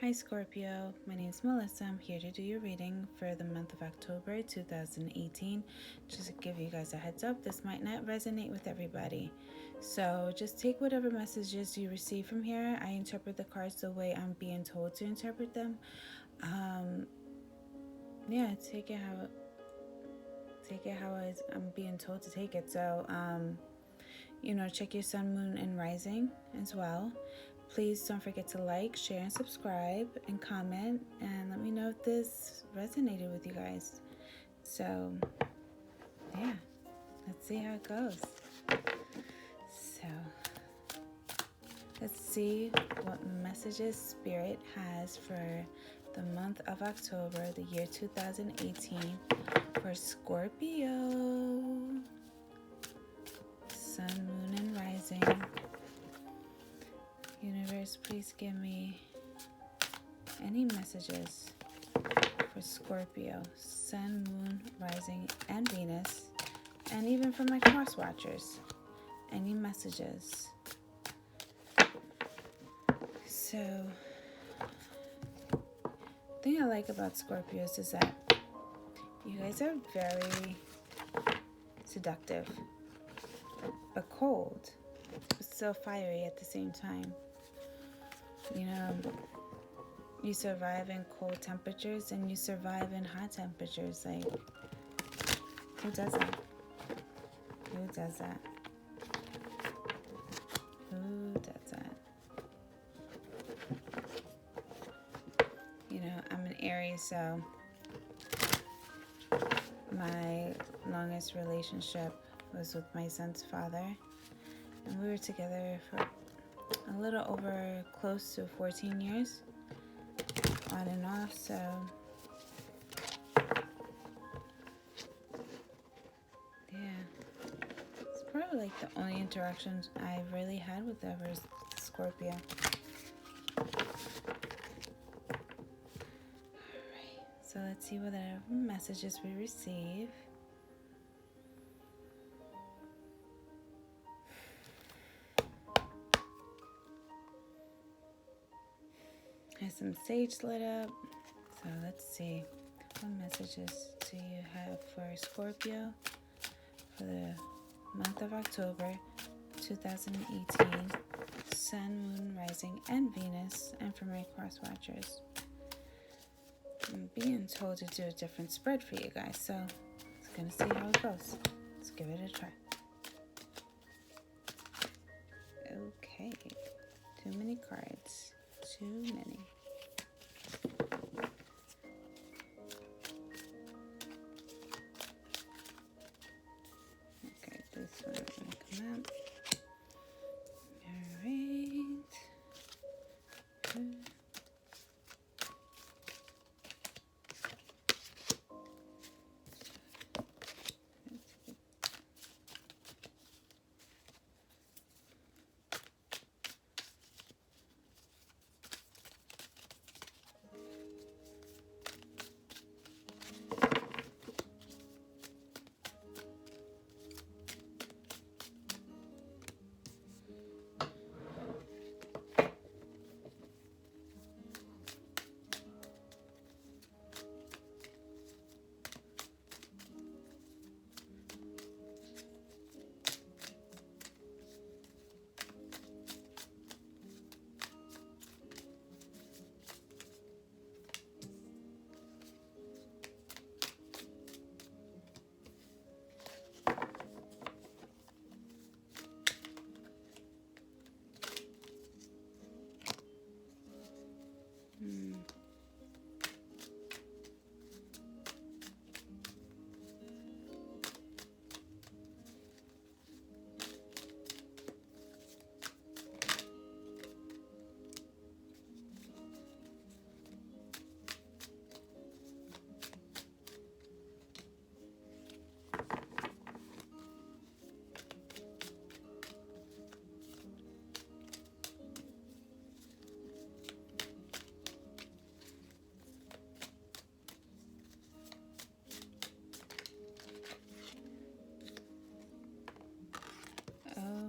Hi Scorpio, my name is Melissa. I'm here to do your reading for the month of October 2018. Just to give you guys a heads up, this might not resonate with everybody. So just take whatever messages you receive from here. I interpret the cards the way I'm being told to interpret them. Take it how I'm being told to take it. So, check your sun, moon, and rising as well. Please don't forget to like, share, and subscribe, and comment, and let me know if this resonated with you guys. So, yeah, let's see how it goes. So, let's see what messages Spirit has for the month of October, the year 2018, for Scorpio. Sun, moon, and rising. Universe, please give me any messages for Scorpio, Sun, Moon, Rising, and Venus, and even for my cross watchers. Any messages? So, the thing I like about Scorpios is that you guys are very seductive, but cold, but still fiery at the same time. You survive in cold temperatures and you survive in hot temperatures. Like, who does that? Who does that? Who does that? I'm an Aries, so my longest relationship was with my son's father. And we were together for a little over close to 14 years, on and off, so yeah. It's probably like the only interactions I really had with ever is Scorpio. Alright, so let's see what other messages we receive. Has some sage lit up. So let's see. What messages do you have for Scorpio for the month of October 2018? Sun, Moon, Rising, and Venus, and for my cross watchers. I'm being told to do a different spread for you guys, so it's gonna see how it goes. Let's give it a try. Okay, too many cards. Too many. Okay, this one is going to come out. Alright.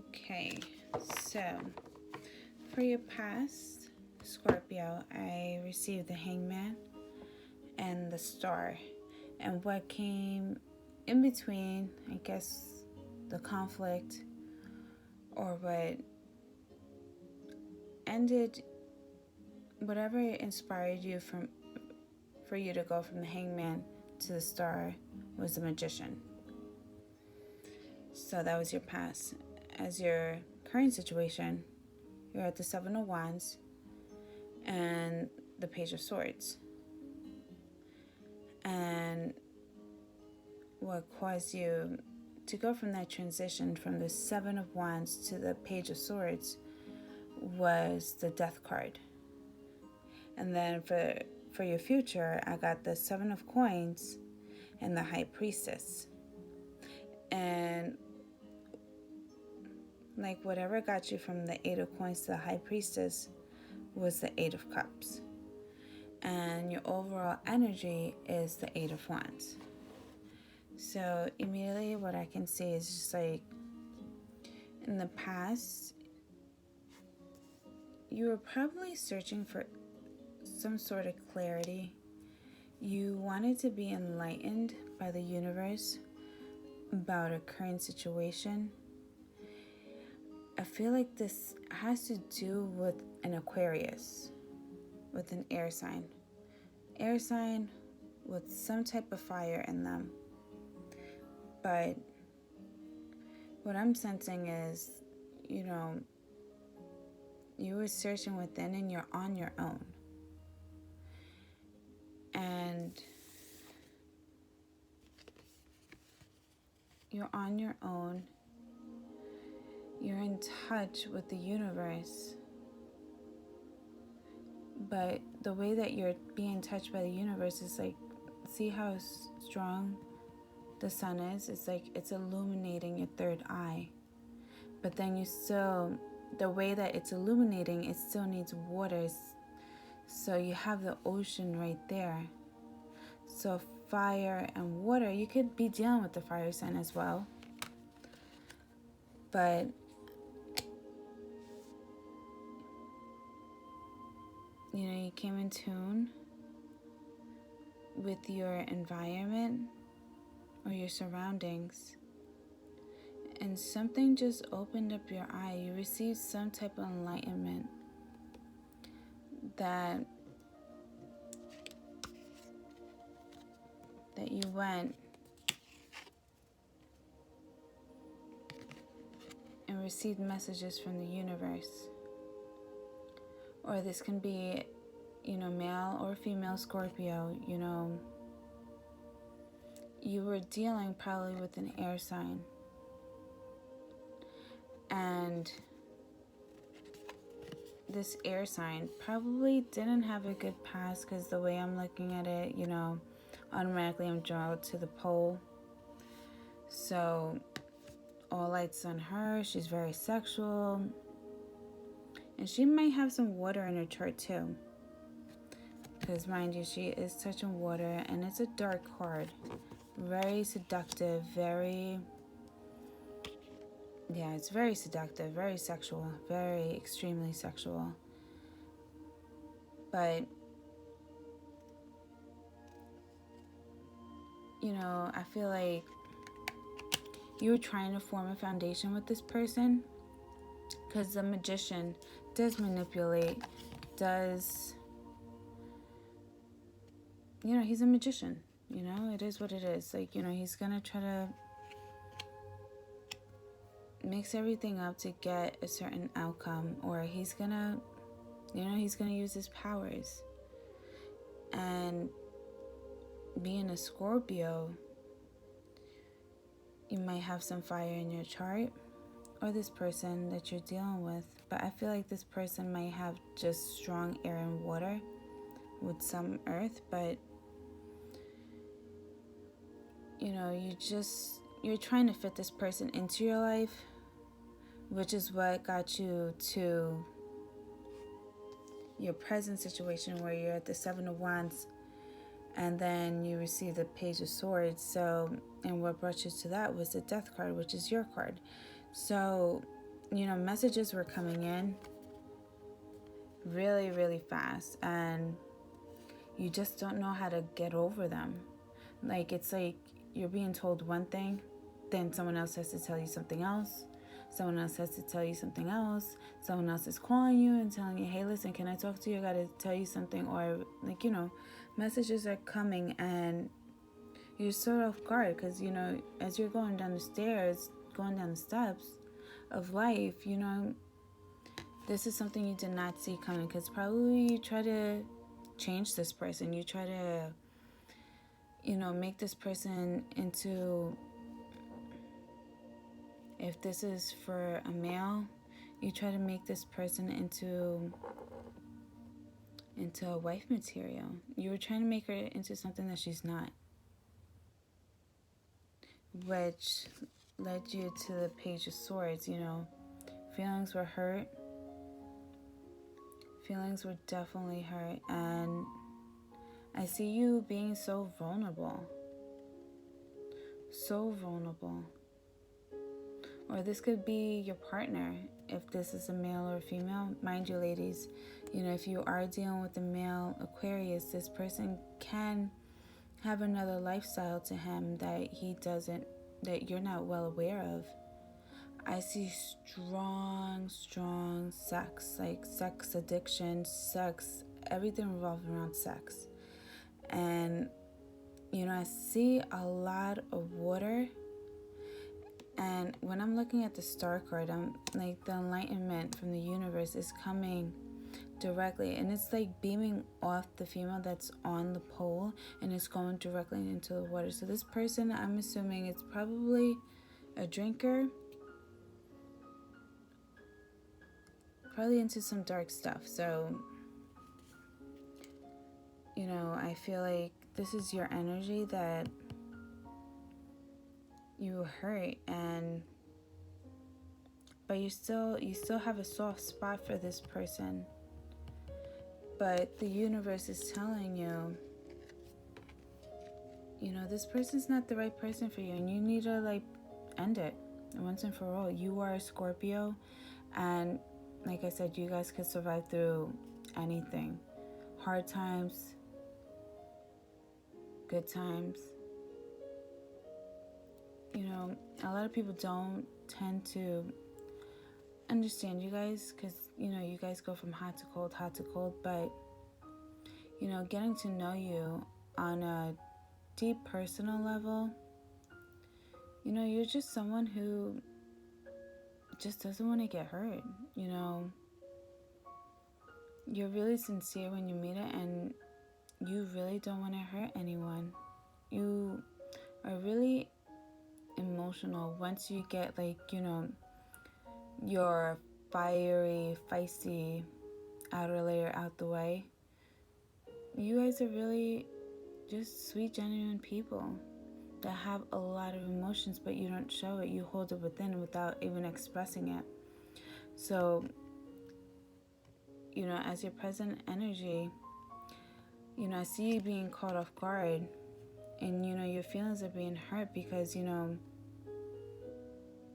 Okay, so for your past Scorpio, I received the Hangman and the Star. And what came in between, I guess, the conflict, or what ended, whatever inspired you for you to go from the Hangman to the Star, was the Magician. So that was your past. As your current situation, you're at the Seven of Wands and the Page of Swords. And what caused you to go from that transition from the Seven of Wands to the Page of Swords was the Death card. And then for your future, I got the Seven of Coins and the High Priestess. And like whatever got you from the Eight of Coins to the High Priestess was the Eight of Cups. And your overall energy is the Eight of Wands. So immediately what I can see is just like in the past, you were probably searching for some sort of clarity. You wanted to be enlightened by the universe about a current situation. I feel like this has to do with an Aquarius, with an air sign. Air sign with some type of fire in them. But what I'm sensing is, you were searching within and you're on your own. And you're on your own. You're in touch with the universe. But the way that you're being touched by the universe is like, see how strong the sun is? It's like it's illuminating your third eye. But then the way that it's illuminating, it still needs water. So you have the ocean right there. So fire and water, you could be dealing with the fire sign as well. But you came in tune with your environment or your surroundings, and something just opened up your eye. You received some type of enlightenment that you went and received messages from the universe. Or this can be, male or female Scorpio, you were dealing probably with an air sign. And this air sign probably didn't have a good past, because the way I'm looking at it, automatically I'm drawn to the pole. So all lights on her. She's very sexual. And she might have some water in her chart too. Because mind you, she is touching water, and it's a dark card. Very seductive, it's very seductive, very sexual, very extremely sexual. But, I feel like you were trying to form a foundation with this person, because the Magician does manipulate, he's a magician, it is what it is. Like, he's gonna try to mix everything up to get a certain outcome, or he's gonna use his powers. And being a Scorpio, you might have some fire in your chart, or this person that you're dealing with. But I feel like this person might have just strong air and water with some earth. But you're trying to fit this person into your life, which is what got you to your present situation, where you're at the Seven of Wands and then you receive the Page of Swords. So, and what brought you to that was the Death card, which is your card. So, messages were coming in really, really fast, and you just don't know how to get over them. Like, it's like you're being told one thing, then someone else has to tell you something else. Someone else has to tell you something else. Someone else is calling you and telling you, hey, listen, can I talk to you? I got to tell you something. Or, like, messages are coming and you're so off guard because, as you're going down the stairs, going down the steps of life, this is something you did not see coming, because probably you try to change this person. You try to, make this person into, if this is for a male, you try to make this person into a wife material. You were trying to make her into something that she's not, which led you to the Page of Swords. Feelings were hurt. Feelings were definitely hurt, and I see you being so vulnerable. So vulnerable. Or this could be your partner, if this is a male or a female. Mind you, ladies, if you are dealing with a male Aquarius, this person can have another lifestyle to him that that you're not well aware of. I see strong sex, like sex addiction, sex, everything revolving around sex. And, I see a lot of water. And when I'm looking at the star card, I'm like, the enlightenment from the universe is coming directly. And it's like beaming off the female that's on the pole, and it's going directly into the water. So this person, I'm assuming it's probably a drinker. Probably into some dark stuff. So, I feel like this is your energy that you hurt, but you still have a soft spot for this person. But the universe is telling you, this person's not the right person for you, and you need to end it once and for all. You are a Scorpio, and like I said, you guys could survive through anything. Hard times, good times. A lot of people don't tend to understand you guys, because, you guys go from hot to cold, but, getting to know you on a deep personal level, you're just someone who just doesn't want to get hurt. You're really sincere when you meet it, and you really don't want to hurt anyone. You are really emotional once you get your fiery, feisty outer layer out the way. You guys are really just sweet, genuine people that have a lot of emotions, but you don't show it. You hold it within without even expressing it. So, as your present energy, I see you being caught off guard, and, your feelings are being hurt because,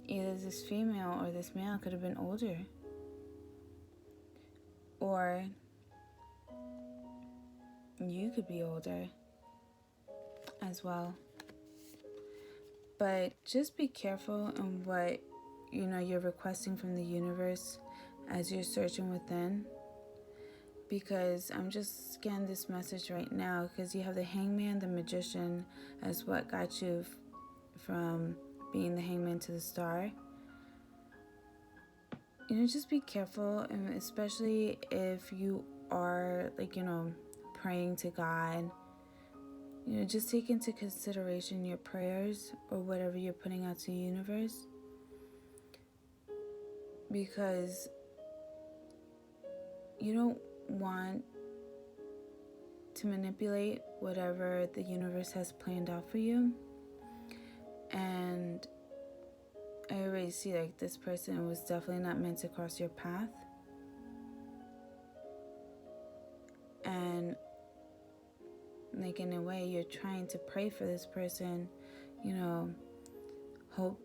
either this female or this male could have been older. Or you could be older as well. But just be careful in what, you're requesting from the universe as you're searching within. Because I'm just scanning this message right now, because you have the Hangman, the Magician, as what got you from being the Hangman to the Star. Just be careful, and especially if you are praying to God. Just take into consideration your prayers or whatever you're putting out to the universe, because you don't want to manipulate whatever the universe has planned out for you. And I already see this person was definitely not meant to cross your path. And in a way, you're trying to pray for this person,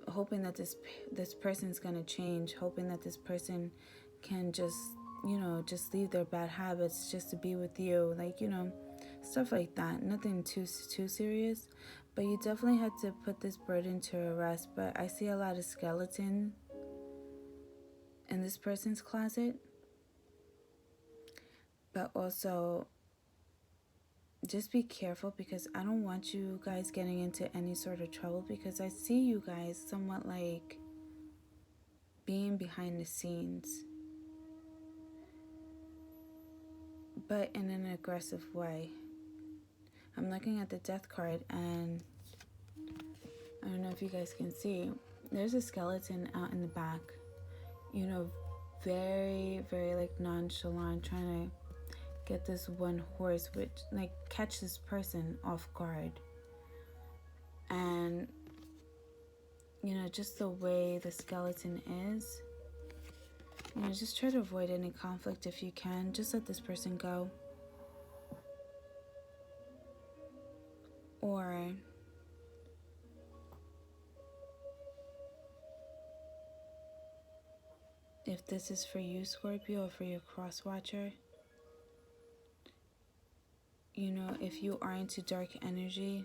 hoping that this person's gonna change, hoping that this person can just just leave their bad habits just to be with you. Like, stuff like that. Nothing too serious. But you definitely had to put this burden to rest. But I see a lot of skeleton in this person's closet. But also, just be careful, because I don't want you guys getting into any sort of trouble, because I see you guys somewhat like being behind the scenes, but in an aggressive way. I'm looking at the death card, and I don't know if you guys can see, there's a skeleton out in the back, very, very like nonchalant, trying to get this one horse, which like catch this person off guard. And just the way the skeleton is, just try to avoid any conflict if you can. Just let this person go. Or if this is for you, Scorpio, or for your cross watcher, if you are into dark energy,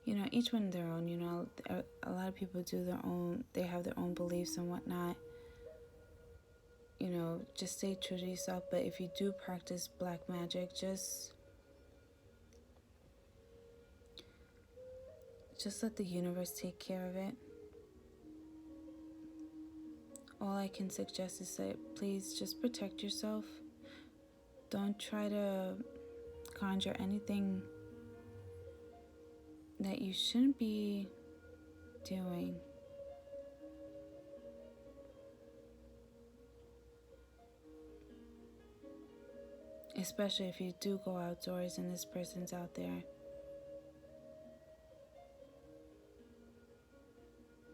each one their own, a lot of people do their own, they have their own beliefs and whatnot. Just stay true to yourself. But if you do practice black magic, just let the universe take care of it. All I can suggest is that please just protect yourself. Don't try to conjure anything that you shouldn't be doing. Especially if you do go outdoors and this person's out there.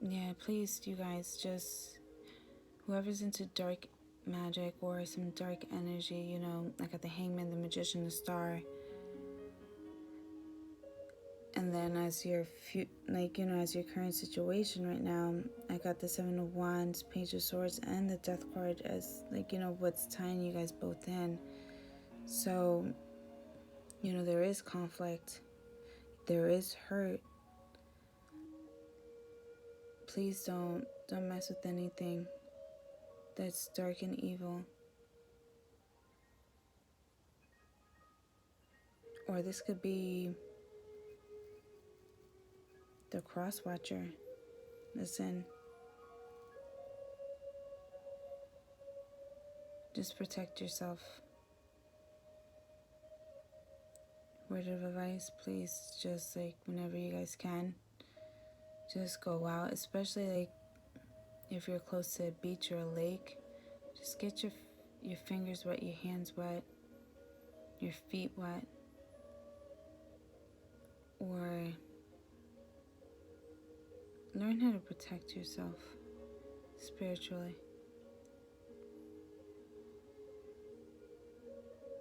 Yeah, please, you guys, just whoever's into dark magic or some dark energy, like at the Hangman, the Magician, the Star. And then as your as your current situation right now, I got the Seven of Wands, Page of Swords, and the Death card as what's tying you guys both in. So, there is conflict, there is hurt. Please don't mess with anything that's dark and evil. Or this could be the cross watcher. Listen, just protect yourself. Word of advice, please, just whenever you guys can, just go out, especially if you're close to a beach or a lake. Just get your fingers wet, your hands wet, your feet wet, or learn how to protect yourself spiritually.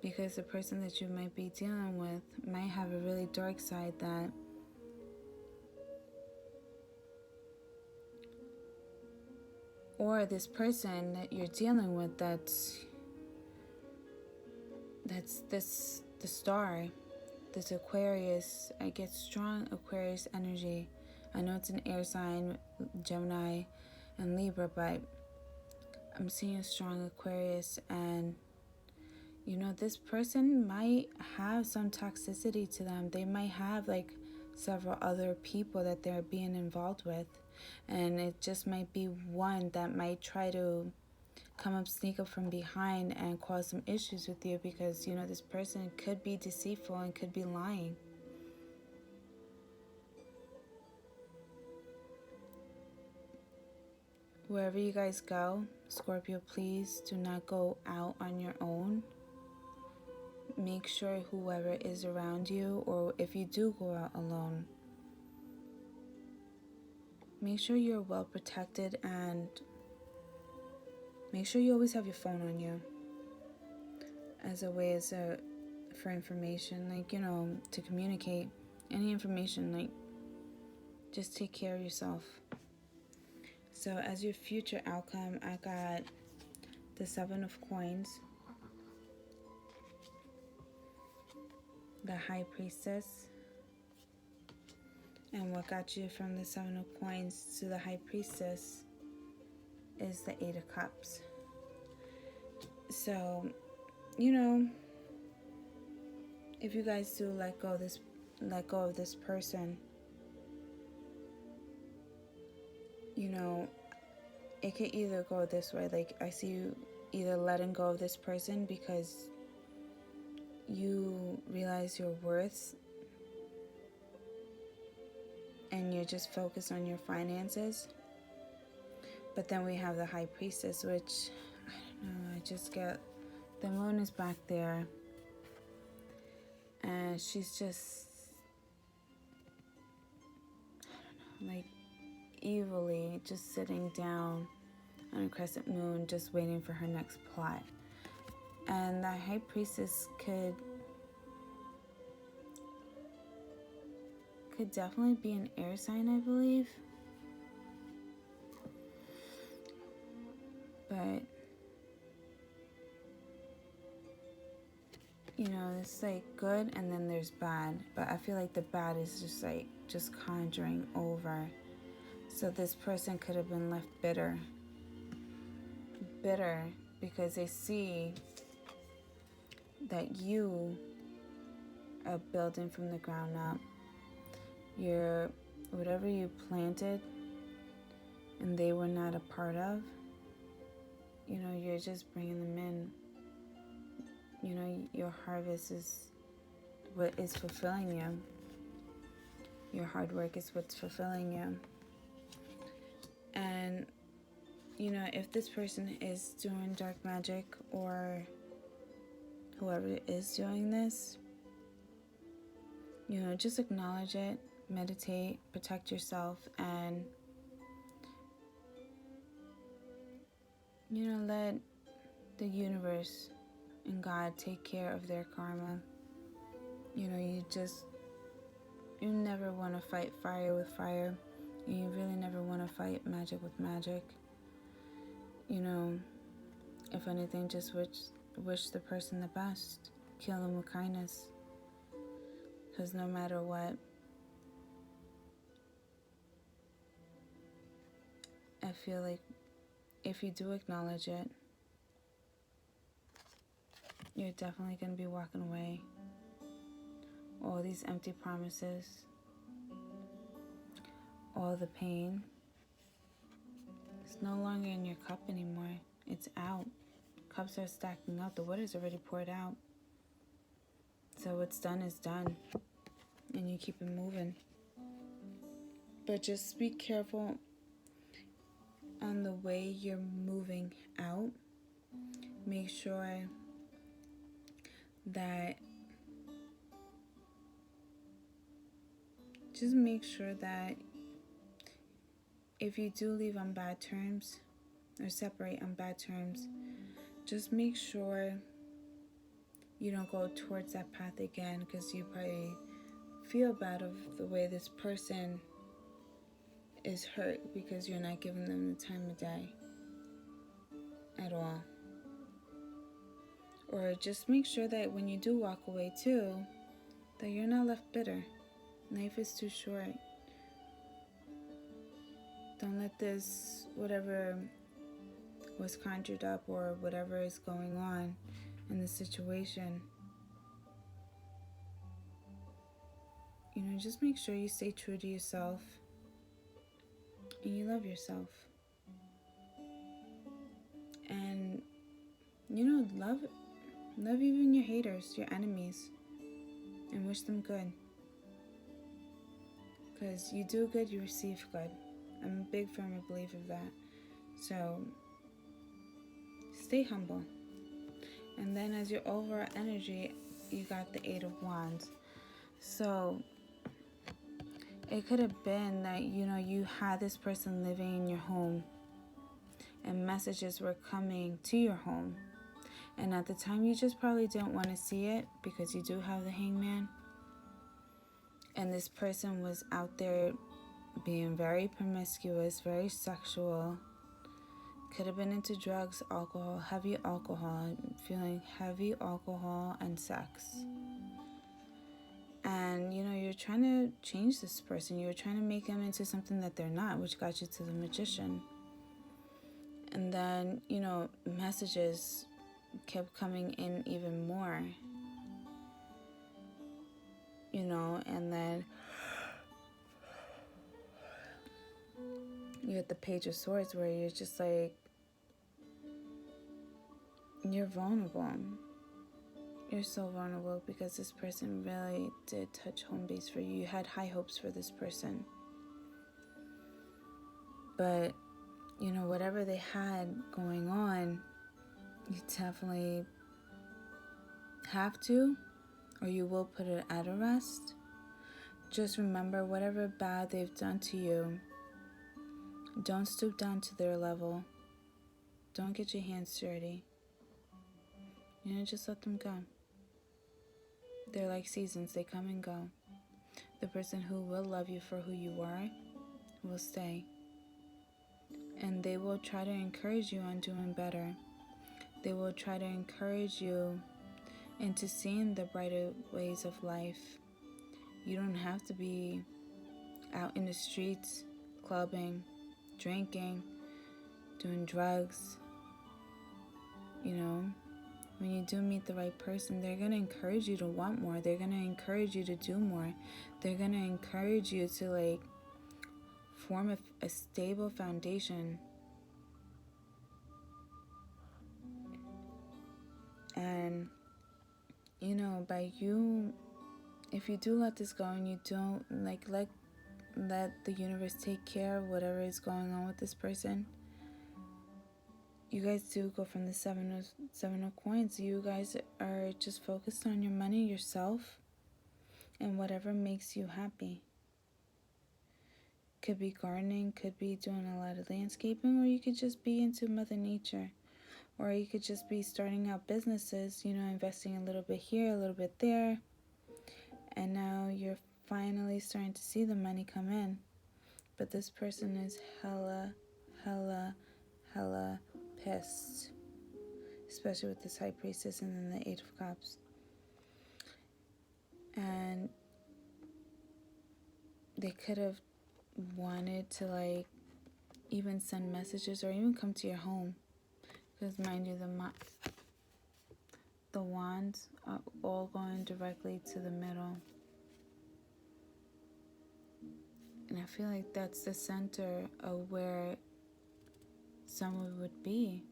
Because the person that you might be dealing with might have a really dark side that or this person that you're dealing with that's the star, this Aquarius. I get strong Aquarius energy. I know it's an air sign, Gemini and Libra, but I'm seeing a strong Aquarius, and this person might have some toxicity to them. They might have several other people that they're being involved with, and it just might be one that might try to sneak up from behind and cause some issues with you, because this person could be deceitful and could be lying. Wherever you guys go, Scorpio, please do not go out on your own. Make sure whoever is around you, or if you do go out alone, make sure you're well protected, and make sure you always have your phone on you as a way for information, to communicate any information. Just take care of yourself. So as your future outcome, I got the Seven of Coins, the High Priestess. And what got you from the Seven of Coins to the High Priestess is the Eight of Cups. So, you know, if you guys do let go of this person, you know, it could either go this way. Like, I see you either letting go of this person because you realize your worth and you're just focused on your finances. But then we have the High Priestess, which, I don't know, I just get, the moon is back there. And she's just, I don't know, like evilly just sitting down on a crescent moon, just waiting for her next plot. And the High Priestess could definitely be an air sign, I believe. But, you know, it's like good and then there's bad. But I feel like the bad is just like, just conjuring over. So this person could have been left bitter. Bitter because they see that you are building from the ground up. You're, whatever you planted and they were not a part of, you know, you're just bringing them in. You know, your harvest is what is fulfilling you. Your hard work is what's fulfilling you. And, you know, if this person is doing dark magic or whoever is doing this, you know, just acknowledge it, meditate, protect yourself, and, you know, let the universe and God take care of their karma. You know, you never want to fight fire with fire. You really never want to fight magic with magic. You know, if anything, just wish the person the best. Kill them with kindness. Because no matter what, I feel like if you do acknowledge it, you're definitely going to be walking away. All these empty promises, all the pain, it's no longer in your cup anymore. It's out. Cups are stacking up. The water's already poured out. So what's done is done. And you keep it moving. But just be careful on the way you're moving out. Make sure that if you do leave on bad terms or separate on bad terms, just make sure you don't go towards that path again, because you probably feel bad of the way this person is hurt because you're not giving them the time of day at all. Or just make sure that when you do walk away too, that you're not left bitter. Life is too short. Don't let this, whatever was conjured up or whatever is going on in the situation, you know, just make sure you stay true to yourself and you love yourself. And, you know, love even your haters, your enemies, and wish them good. Because you do good, you receive good. I'm a big firm believer of that. So, stay humble. And then as your overall energy, you got the Eight of Wands. So, it could have been that, you know, you had this person living in your home and messages were coming to your home. And at the time, you just probably didn't want to see it because you do have the Hangman. And this person was out there being very promiscuous, very sexual, Could have been into drugs, alcohol, heavy alcohol, feeling heavy alcohol and sex. And, you know, you're trying to change this person. You're trying to make them into something that they're not, which got you to the Magician. And then, you know, messages kept coming in even more. You know, and then you get the Page of Swords where you're just like, you're vulnerable. You're so vulnerable because this person really did touch home base for you. You had high hopes for this person. But, you know, whatever they had going on, you definitely have to, or you will put it at a rest. Just remember, whatever bad they've done to you, don't stoop down to their level. Don't get your hands dirty. You know, just let them go. They're like seasons, they come and go. The person who will love you for who you are will stay. And they will try to encourage you on doing better. They will try to encourage you into seeing the brighter ways of life. You don't have to be out in the streets, clubbing, drinking, doing drugs. You know, when you do meet the right person, they're going to encourage you to want more. They're going to encourage you to do more. They're going to encourage you to, like, form a stable foundation. And, you know, by you, if you do let this go and you don't, like, let the universe take care of whatever is going on with this person, you guys do go from the seven of coins. You guys are just focused on your money, yourself, and whatever makes you happy. Could be gardening, could be doing a lot of landscaping, or you could just be into Mother Nature. Or you could just be starting out businesses, you know, investing a little bit here, a little bit there. And now you're finally starting to see the money come in. But this person is hella pissed. Especially with this High Priestess and then the Eight of Cups. And they could have wanted to, like, even send messages or even come to your home. Because mind you, the wands are all going directly to the middle. And I feel like that's the center of where someone would be.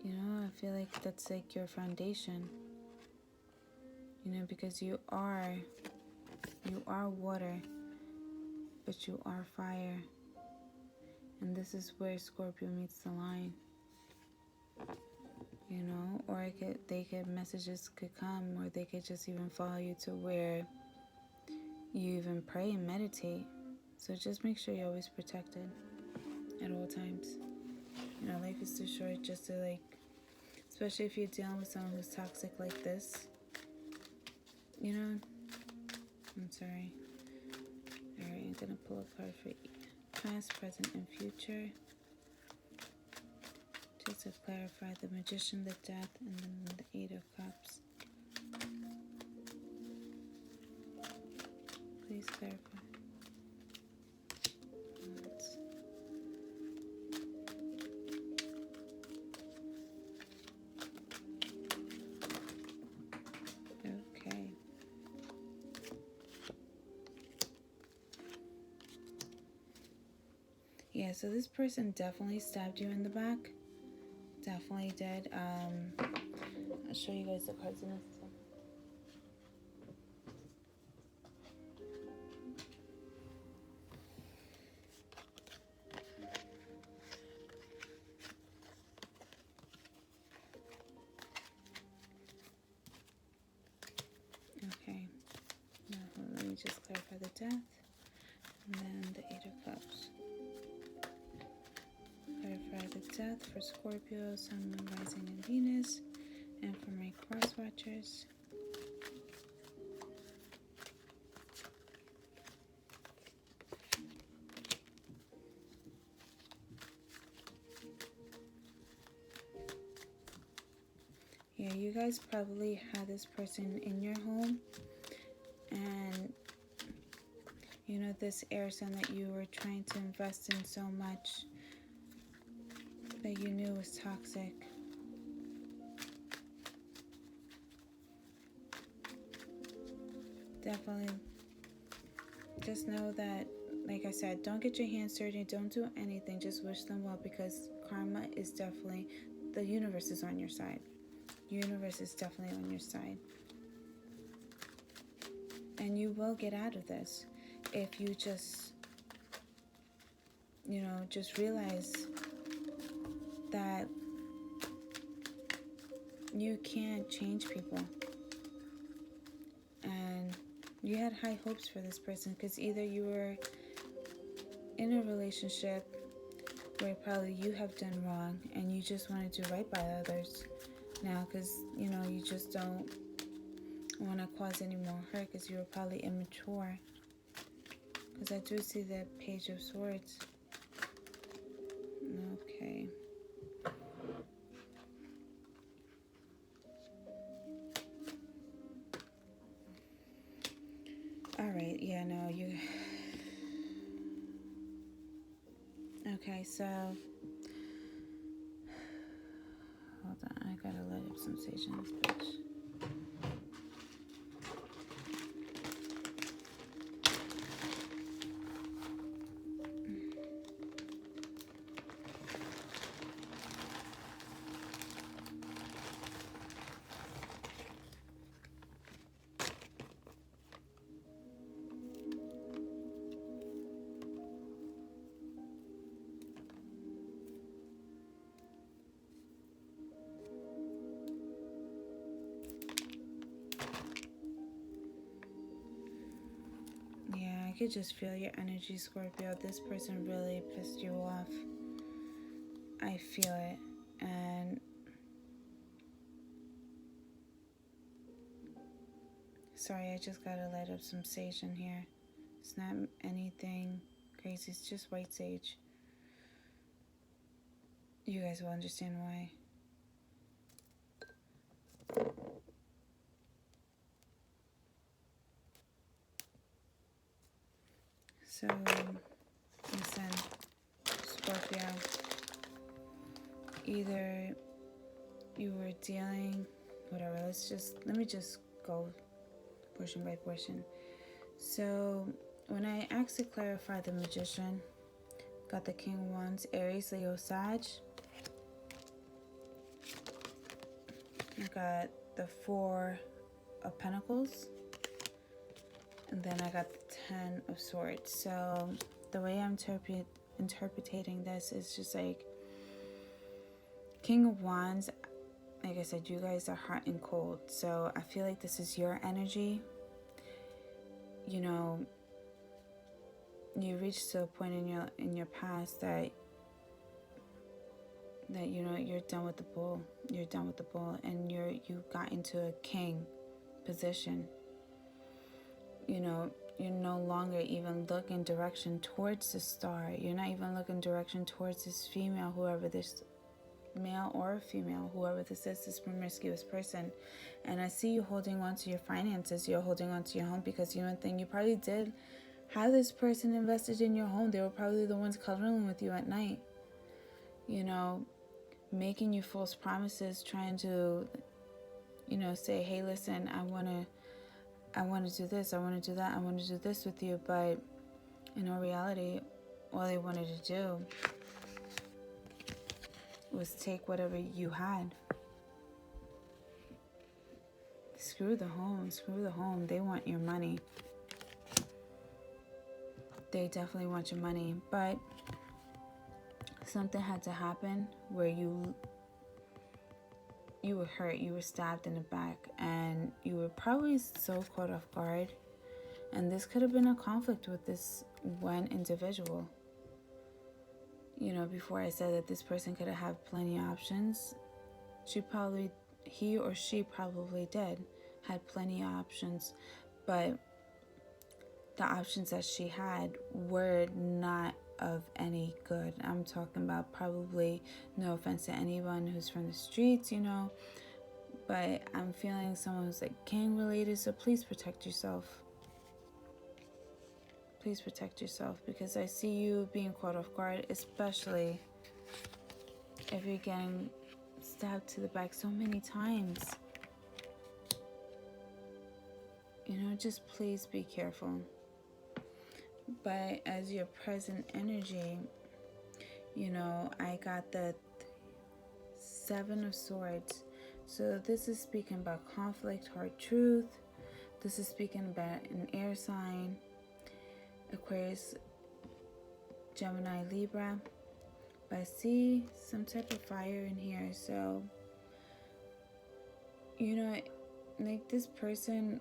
You know, I feel like that's like your foundation. You know, because you are water, but you are fire. And this is where Scorpio meets the line. You know, or messages could come, or they could just even follow you to where you even pray and meditate. So just make sure you're always protected at all times. You know, life is too short just to, like, especially if you're dealing with someone who's toxic like this. You know, I'm sorry. Alright, I'm gonna pull a card for past, present, and future. Just to clarify, the Magician, the Death, and then the Eight of Cups. Please clarify. Okay. Yeah, so this person definitely stabbed you in the back. Definitely did. I'll show you guys the cards in a second. Okay. Now, let me just clarify the Death. And then the Eight of Cups. Clarify the Death for Scorpio, Sun, Moon, Rising, and Venus. And for my cross watchers. you guys probably had this person in your home, and you know, this air sign that you were trying to invest in so much that you knew was toxic. Definitely just know that, like I said, don't get your hands dirty, don't do anything, just wish them well, because karma is definitely, the universe is on your side. The universe is definitely on your side. And you will get out of this if you just, you know, just realize that you can't change people. And you had high hopes for this person, because either you were in a relationship where probably you have done wrong and you just want to do right by others now, because, you know, you just don't want to cause any more hurt because you were probably immature. Because I do see the Page of Swords. Okay. Alright, yeah, no, you... Okay, so... Hold on, I gotta light up some sage in this bitch. I could just feel your energy, Scorpio. This person really pissed you off. I feel it. And sorry, I just gotta light up some sage in here. It's not anything crazy, it's just white sage. You guys will understand why. So, listen, Scorpio, either you were dealing, whatever, let me just go portion by portion. So, when I asked to clarify the Magician, got the King of Wands, Aries, Leo, Sag. I got the Four of Pentacles. And then I got the Ten of Swords. So the way I'm interpreting this is just like King of Wands. Like I said, you guys are hot and cold. So I feel like this is your energy. You know, you reached to a point in your past that you know you're done with the bull. You're done with the bull, and you got into a king position. You know, you're no longer even looking direction towards the star. You're not even looking direction towards this female, whoever this male or female, whoever this is, this promiscuous person. And I see you holding on to your finances. You're holding on to your home because, you know, thing you probably did have this person invested in your home. They were probably the ones cuddling with you at night, you know, making you false promises, trying to, you know, say, hey, listen, I want to do this, I want to do that, I want to do this with you. But in all reality, all they wanted to do was take whatever you had. Screw the home. They want your money. They definitely want your money. But something had to happen where you were hurt, you were stabbed in the back, and you were probably so caught off guard. And this could have been a conflict with this one individual. You know, before I said that this person could have had plenty of options, he or she probably had plenty of options, but the options that she had were not of any good. I'm talking about, probably, no offense to anyone who's from the streets, you know, But I'm feeling someone who's like gang related, so please protect yourself. Please protect yourself, because I see you being caught off guard, especially if you're getting stabbed to the back so many times. You know, just please be careful. But as your present energy, you know, I got the Seven of Swords. So this is speaking about conflict, hard truth. This is speaking about an air sign, Aquarius, Gemini, Libra. But I see some type of fire in here. So, you know, like this person,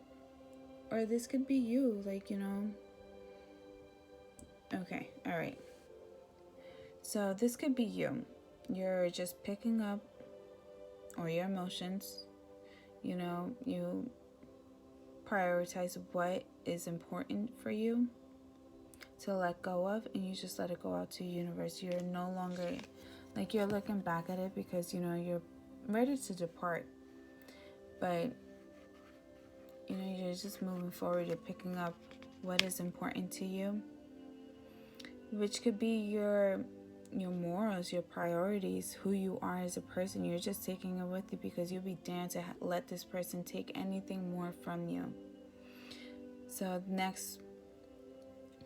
or this could be you, like, you know. Okay, all right. So this could be you. You're just picking up, or your emotions, you know, you prioritize what is important for you to let go of, and you just let it go out to the universe. You're no longer, like, you're looking back at it because, you know, you're ready to depart. But, you know, you're just moving forward. You're picking up what is important to you, which could be your morals, your priorities, who you are as a person. You're just taking it with you because you'll be damned to let this person take anything more from you. So next,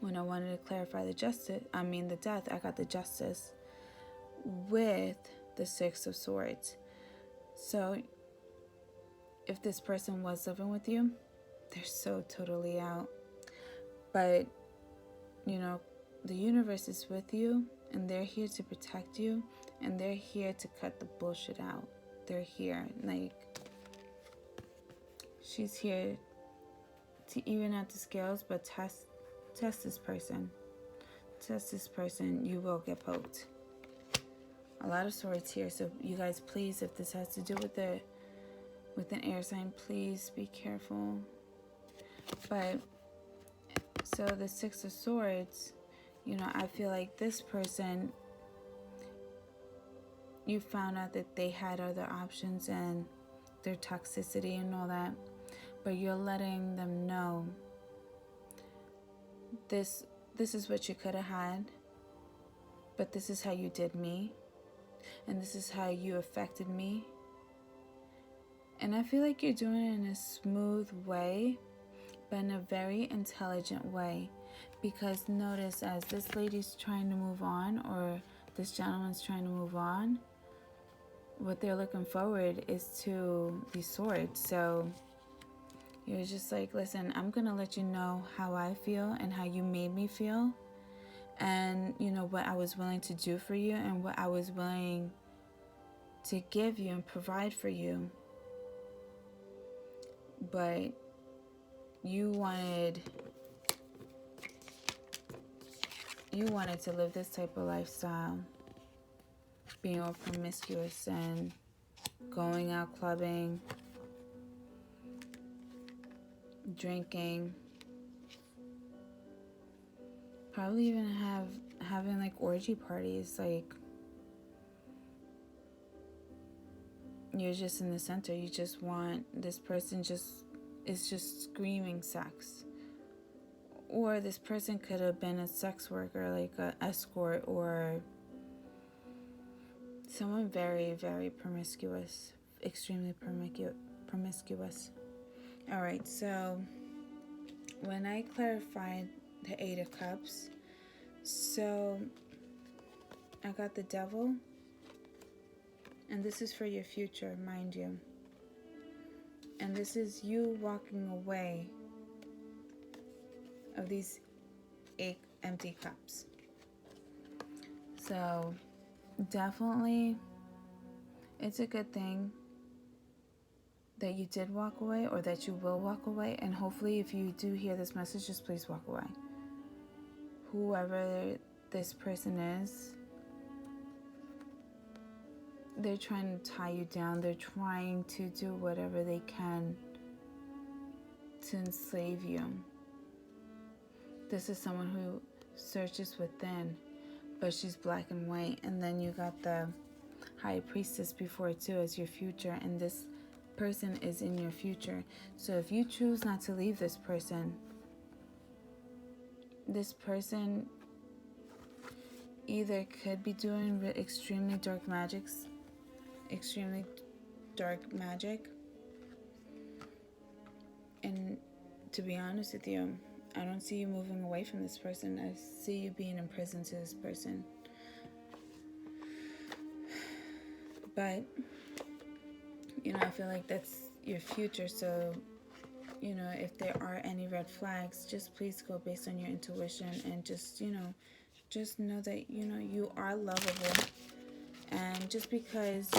when I wanted to clarify the death, I got the Justice with the Six of Swords. So if this person was living with you, they're so totally out. But, you know, the universe is with you, and they're here to protect you, and they're here to cut the bullshit out. They're here, like, she's here to even out the scales, but test this person. Test this person. You will get poked. A lot of swords here, so you guys, please, if this has to do with an air sign, please be careful. But so the Six of Swords, you know, I feel like this person, you found out that they had other options and their toxicity and all that, but you're letting them know this is what you could have had, but this is how you did me, and this is how you affected me. And I feel like you're doing it in a smooth way, but in a very intelligent way. Because notice, as this lady's trying to move on, or this gentleman's trying to move on, what they're looking forward is to the swords. So you're just like, listen, I'm going to let you know how I feel and how you made me feel. And, you know, what I was willing to do for you and what I was willing to give you and provide for you. But you wanted to live this type of lifestyle, being all promiscuous and going out clubbing, drinking, probably even having like orgy parties. Like, you're just in the center. You just want this person is just screaming sex. Or this person could have been a sex worker, like an escort, or someone very, very promiscuous, extremely promiscuous. All right, so when I clarified the Eight of Cups, so I got the Devil, and this is for your future, mind you. And this is you walking away of these 8 empty cups. So definitely, it's a good thing that you did walk away, or that you will walk away. And hopefully, if you do hear this message, just please walk away. Whoever this person is, they're trying to tie you down. They're trying to do whatever they can to enslave you. This is someone who searches within, but she's black and white. And then you got the High Priestess before too as your future. And this person is in your future. So if you choose not to leave this person either could be doing extremely dark magic, and to be honest with you, I don't see you moving away from this person. I see you being in prison to this person. But I feel like that's your future. So if there are any red flags, just please go based on your intuition, and just know that you are lovable. And just because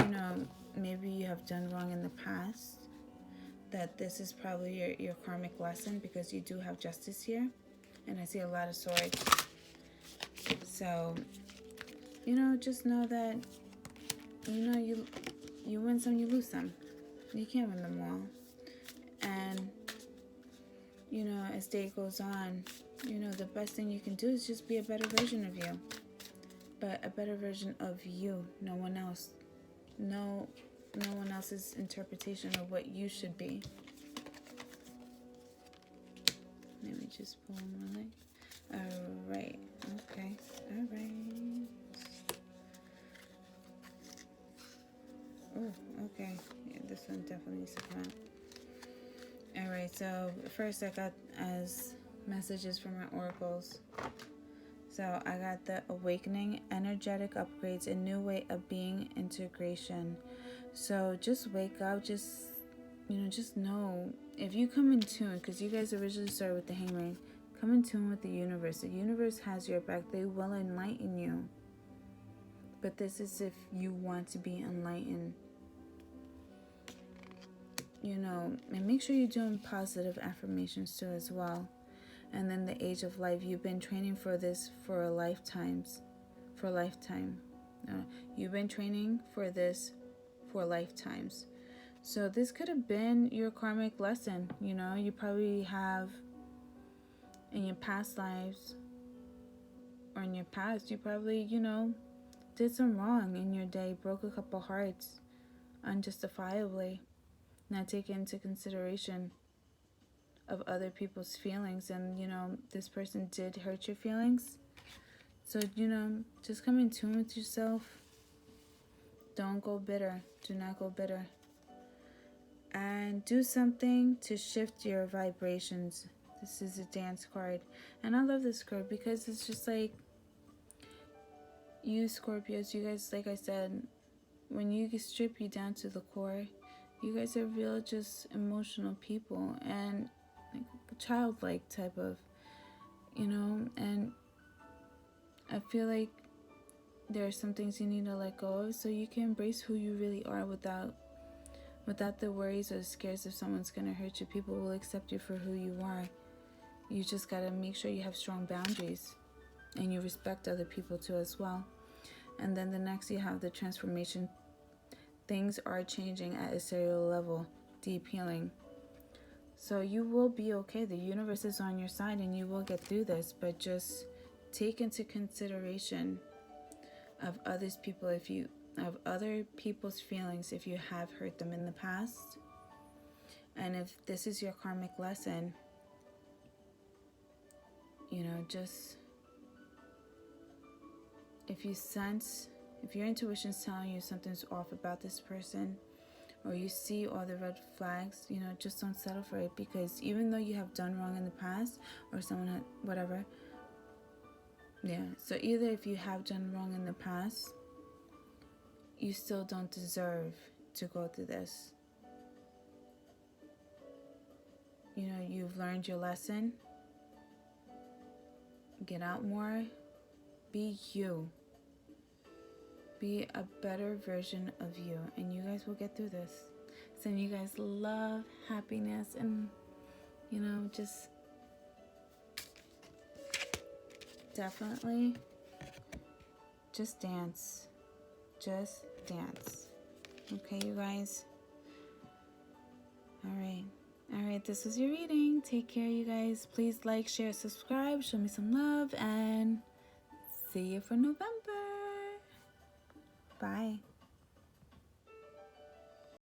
maybe you have done wrong in the past, that this is probably your karmic lesson, because you do have justice here, and I see a lot of swords. So just know that you win some, you lose some. You can't win them all. And as day goes on, the best thing you can do is just be a better version of you. But a better version of you, no one else. No one else's interpretation of what you should be. Let me just pull my leg. Alright. Okay. Alright. Oh, okay. Yeah, this one definitely needs to come out. Alright, so first I got as messages from my oracles. So I got the awakening, energetic upgrades, a new way of being, integration. So just wake up, just know, if you come in tune, because you guys originally started with the Hangman, come in tune with the universe. The universe has your back. They will enlighten you. But this is if you want to be enlightened. And make sure you're doing positive affirmations too as well. And then the age of life. You've been training for this for a lifetime. You've been training for this for lifetimes. So this could have been your karmic lesson. You probably have in your past lives, or in your past, you probably, did some wrong in your day, broke a couple hearts unjustifiably, not taking into consideration of other people's feelings, and this person did hurt your feelings. So just come in tune with yourself. Don't go bitter. Do not go bitter. And do something to shift your vibrations. This is a dance card, and I love this card because it's just like, you Scorpios, you guys, like I said, when you strip you down to the core, you guys are real just emotional people, and like childlike type of, and I feel like there are some things you need to let go of, so you can embrace who you really are without the worries or scares if someone's gonna hurt you. People will accept you for who you are. You just gotta make sure you have strong boundaries, and you respect other people too as well. And then the next, you have the transformation. Things are changing at a cellular level, deep healing. So you will be okay. The universe is on your side, and you will get through this. But just take into consideration of other people's feelings if you have hurt them in the past. And if this is your karmic lesson, just if your intuition's telling you something's off about this person, or you see all the red flags, just don't settle for it, because even though you have done wrong in the past, or someone had whatever, so either if you have done wrong in the past, you still don't deserve to go through this. You've learned your lesson. Get out more. Be you. Be a better version of you, and you guys will get through this. Send you guys love, happiness, and just definitely just dance. Just dance. Okay, you guys? Alright, this was your reading. Take care, you guys. Please like, share, subscribe, show me some love, and see you for November. Bye.